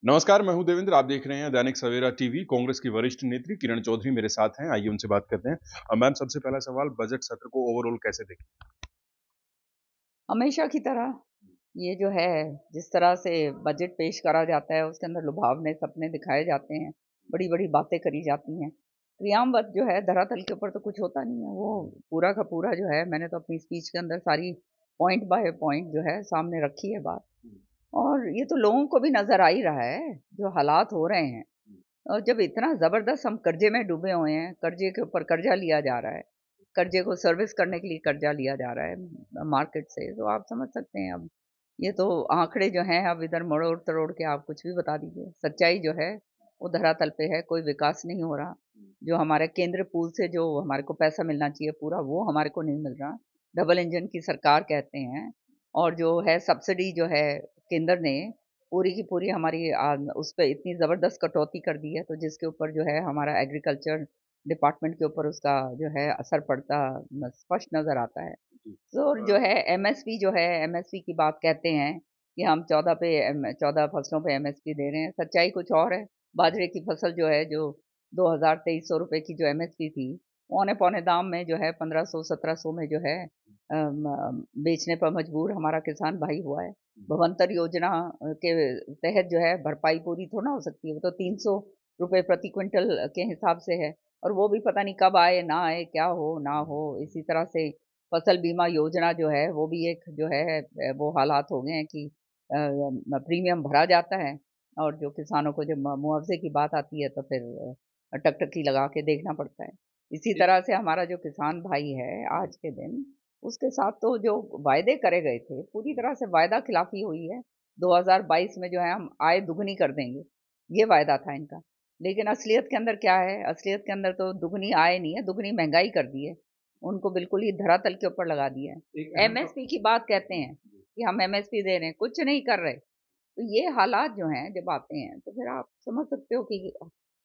नमस्कार, मैं हूं देवेंद्र। आप देख रहे हैं दैनिक सवेरा टीवी। कांग्रेस की वरिष्ठ नेत्री किरण चौधरी मेरे साथ हैं। आइए उनसे बात करते हैं। मैम, सबसे पहला सवाल, बजट सत्र को ओवरऑल कैसे देखें? हमेशा की तरह ये जो है, जिस तरह से बजट पेश करा जाता है, उसके अंदर लुभावने सपने दिखाए जाते हैं, बड़ी-बड़ी बातें करी जाती हैं। क्रियान्वयन जो है धरातल के ऊपर तो कुछ होता नहीं है, वो पूरा का पूरा जो है मैंने तो अपनी स्पीच के अंदर सारी पॉइंट बाय पॉइंट जो है सामने रखी है बात। और ये तो लोगों को भी नज़र आ ही रहा है, जो हालात हो रहे हैं। और जब इतना ज़बरदस्त हम कर्ज़े में डूबे हुए हैं, कर्ज़े के ऊपर कर्ज़ा लिया जा रहा है, कर्ज़े को सर्विस करने के लिए कर्ज़ा लिया जा रहा है मार्केट से, तो आप समझ सकते हैं अब ये तो आंकड़े जो हैं अब इधर मरोड़-तरोड़ के आप कुछ भी बता दीजिए। सच्चाई जो है वो धरातल पे है, कोई विकास नहीं हो रहा। जो हमारे केंद्र पूल से जो हमारे को पैसा मिलना चाहिए पूरा वो हमारे को नहीं मिल रहा। डबल इंजन की सरकार कहते हैं और जो है सब्सिडी जो है केंद्र ने पूरी की पूरी हमारी उस पे इतनी ज़बरदस्त कटौती कर दी है, तो जिसके ऊपर जो है हमारा एग्रीकल्चर डिपार्टमेंट के ऊपर उसका जो है असर पड़ता स्पष्ट नज़र आता है। जी। तो जो है एमएसपी जो है एमएसपी की बात कहते हैं कि हम 14 फसलों पे एमएसपी दे रहे हैं। सच्चाई कुछ और है। बाजरे की फसल जो है जो 2000-2300 रुपए की जो एमएसपी थी, औने-पौने दाम में जो है 1500-1700 में जो है बेचने पर मजबूर हमारा किसान भाई हुआ है। भवंतर योजना के तहत जो है भरपाई पूरी थोड़ा ना हो सकती है। वो तो 300 रुपए प्रति क्विंटल के हिसाब से है और वो भी पता नहीं कब आए, ना आए, क्या हो, ना हो। इसी तरह से फसल बीमा योजना जो है वो भी एक जो है वो हालात हो गए हैं कि प्रीमियम भरा जाता है और जो किसानों को जब मुआवजे की बात आती है तो फिर टकटकी लगा के देखना पड़ता है। इसी जी। तरह से हमारा जो किसान भाई है आज के दिन, उसके साथ तो जो वायदे करे गए थे, पूरी तरह से वायदा खिलाफी हुई है। 2022 में जो है हम आय दुगनी कर देंगे, ये वायदा था इनका। लेकिन असलियत के अंदर क्या है? असलियत के अंदर तो दुगनी आय नहीं है, दुगनी महँगाई कर दी है। उनको बिल्कुल ही धरातल के ऊपर लगा दिया एक है। अहम एमएसपी की बात कहते हैं कि हम एमएसपी दे रहे हैं, कुछ नहीं कर रहे। तो ये हालात जो हैं जब आते हैं तो फिर आप समझ सकते हो कि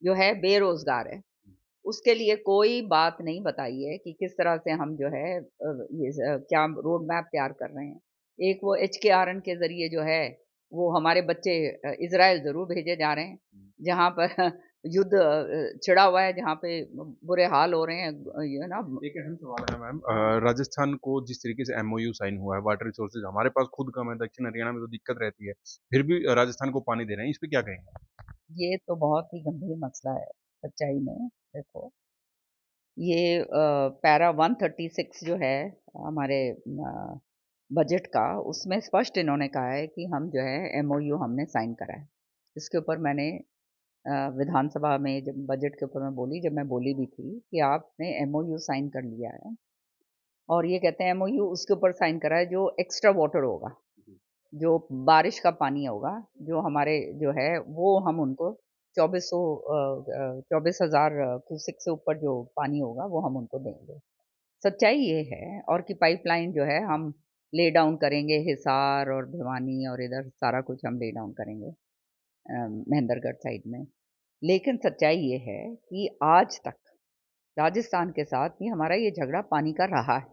जो है बेरोज़गार है। उसके लिए कोई बात नहीं बताई है कि किस तरह से हम जो है क्या रोड मैप तैयार कर रहे हैं। एक वो एचकेआरएन के ज़रिए जो है वो हमारे बच्चे इज़राइल ज़रूर भेजे जा रहे हैं, जहाँ पर युद्ध छिड़ा हुआ है, जहाँ पे बुरे हाल हो रहे हैं ये ना। एक अहम सवाल है मैम। राजस्थान को जिस तरीके से एमओयू साइन हुआ है, वाटर रिसोर्सेज हमारे पास खुद कम है, दक्षिण हरियाणा में तो दिक्कत रहती है, फिर भी राजस्थान को पानी दे रहे हैं, इस पे क्या कहेंगे? ये तो बहुत ही गंभीर मसला है सच्चाई में। देखो, ये पैरा 136 जो है हमारे बजट का, उसमें स्पष्ट इन्होंने कहा है कि हम जो है एमओयू हमने साइन करा है। इसके ऊपर मैंने विधानसभा में जब बजट के ऊपर मैं बोली, जब मैं बोली भी थी कि आपने एमओयू साइन कर लिया है और ये कहते हैं एमओयू उसके ऊपर साइन करा है जो एक्स्ट्रा वाटर होगा, जो बारिश का पानी होगा, जो हमारे जो है वो हम उनको 24,000 क्यूसेक से ऊपर जो पानी होगा वो हम उनको देंगे। सच्चाई ये है और कि पाइपलाइन जो है हम ले डाउन करेंगे हिसार और भिवानी और इधर सारा कुछ हम ले डाउन करेंगे महेंद्रगढ़ साइड में। लेकिन सच्चाई ये है कि आज तक राजस्थान के साथ ये हमारा ये झगड़ा पानी का रहा है।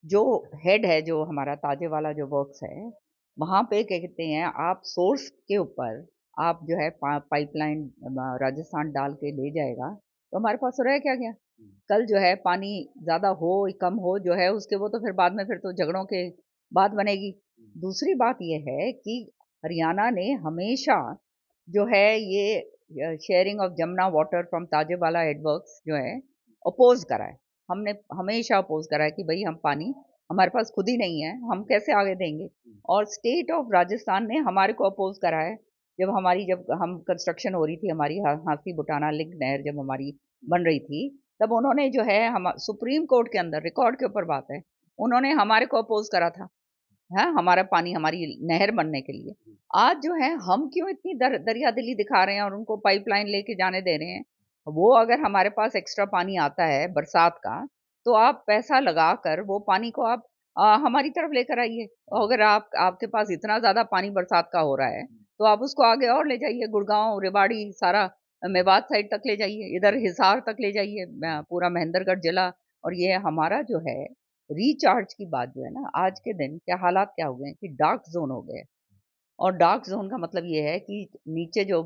जो हेड है जो हमारा ताजेवाला जो वर्क्स है, वहाँ पे क्या कहते हैं आप सोर्स के ऊपर आप जो है पाइपलाइन राजस्थान डाल के ले जाएगा, तो हमारे पास तो रह क्या गया? कल जो है पानी ज़्यादा हो, कम हो जो है उसके वो तो फिर बाद में फिर तो झगड़ों के बात बनेगी। दूसरी बात ये है कि हरियाणा ने हमेशा जो है ये sharing of Jamuna water from Tajewala head works जो है अपोज़ करा है। हमने हमेशा अपोज़ करा है कि भई हम पानी हमारे पास खुद ही नहीं है, हम कैसे आगे देंगे? और स्टेट ऑफ राजस्थान ने हमारे को अपोज़ करा है। जब हम कंस्ट्रक्शन हो रही थी हमारी हांसी-बुटाना लिंक नहर जब हमारी बन रही थी, तब उन्होंने जो है हम सुप्रीम कोर्ट के अंदर रिकॉर्ड के ऊपर बात है, उन्होंने हमारे को अपोज़ करा था। हैं, हमारा पानी हमारी नहर बनने के लिए। आज जो है हम क्यों इतनी दरियादिली दिखा रहे हैं और उनको पाइपलाइन लेके जाने दे रहे हैं। वो अगर हमारे पास एक्स्ट्रा पानी आता है बरसात का, तो आप पैसा लगाकर वो पानी को आप हमारी तरफ लेकर आइए। और अगर आपके पास इतना ज़्यादा पानी बरसात का हो रहा है, तो आप उसको आगे और ले जाइए गुड़गाँव, रेवाड़ी सारा मेवात साइड तक ले जाइए, इधर हिसार तक ले जाइए पूरा महेंद्रगढ़ जिला और ये हमारा जो है रिचार्ज की बात जो है ना, आज के दिन क्या हालात क्या हो गए हैं कि डार्क ज़ोन हो गए हैं। और डार्क ज़ोन का मतलब ये है कि नीचे जो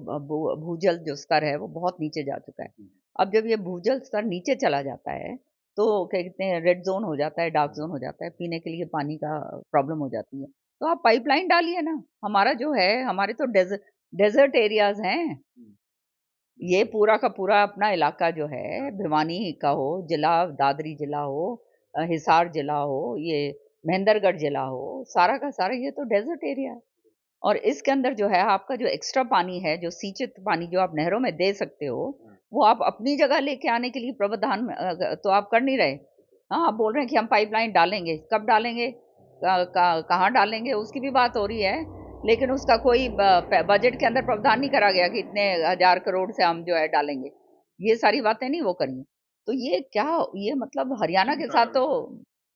भूजल जो स्तर है वो बहुत नीचे जा चुका है। अब जब ये भूजल स्तर नीचे चला जाता है, तो क्या कहते हैं रेड ज़ोन हो जाता है, डार्क ज़ोन हो जाता है, पीने के लिए पानी का प्रॉब्लम हो जाती है। तो आप पाइपलाइन डालिए ना, हमारा जो है हमारे तो डेज़र्ट एरियाज़ हैं। ये पूरा का पूरा अपना इलाका जो है भिवानी का हो, जिला दादरी जिला हो, हिसार जिला हो, ये महेंद्रगढ़ जिला हो, सारा का सारा ये तो डेज़र्ट एरिया है। और इसके अंदर जो है आपका जो एक्स्ट्रा पानी है, जो सिंचित पानी जो आप नहरों में दे सकते हो, वो आप अपनी जगह लेके आने के लिए प्रावधान तो आप कर नहीं रहे। हाँ, आप बोल रहे हैं कि हम पाइपलाइन डालेंगे, कब डालेंगे? कहाँ डालेंगे? उसकी भी बात हो रही है, लेकिन उसका कोई बजट के अंदर प्रावधान नहीं करा गया कि इतने हज़ार करोड़ से हम जो है डालेंगे। ये सारी बातें नहीं वो करी। तो ये क्या ये मतलब हरियाणा के साथ तो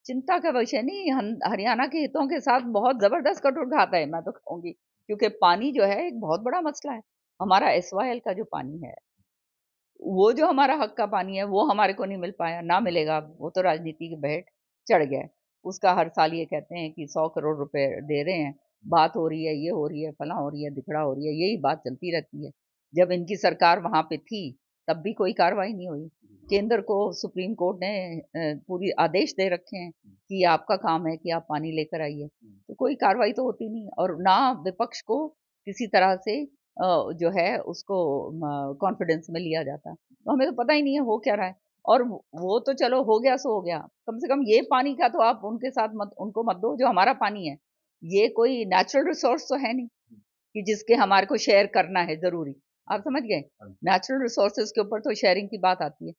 चिंता का विषय नहीं, हरियाणा के हितों के साथ बहुत ज़बरदस्त कटोरघात है, मैं तो कहूँगी। क्योंकि पानी जो है एक बहुत बड़ा मसला है। हमारा एसवाईएल का जो पानी है, वो जो हमारा हक का पानी है, वो हमारे को नहीं मिल पाया, ना मिलेगा। वो तो राजनीति की भेंट चढ़ गया है। उसका हर साल ये कहते हैं कि 100 करोड़ रुपए दे रहे हैं, बात हो रही है, ये हो रही है, फलाँ हो रही है, धिकड़ा हो रही है, यही बात चलती रहती है। जब इनकी सरकार वहाँ पे थी, तब भी कोई कार्रवाई नहीं हुई। केंद्र को सुप्रीम कोर्ट ने पूरी आदेश दे रखे हैं कि ये आपका काम है कि आप पानी लेकर आइए। तो कोई कार्रवाई तो होती नहीं और ना विपक्ष को किसी तरह से जो है उसको कॉन्फिडेंस में लिया जाता। तो हमें तो पता ही नहीं है हो क्या रहा है और वो तो चलो हो गया सो हो गया। कम से कम ये पानी का तो आप उनके साथ मत उनको मत दो जो हमारा पानी है। ये कोई नेचुरल रिसोर्स तो है नहीं कि जिसके हमारे को शेयर करना है ज़रूरी। आप समझ गए? नेचुरल रिसोर्सेज़ के ऊपर तो शेयरिंग की बात आती है।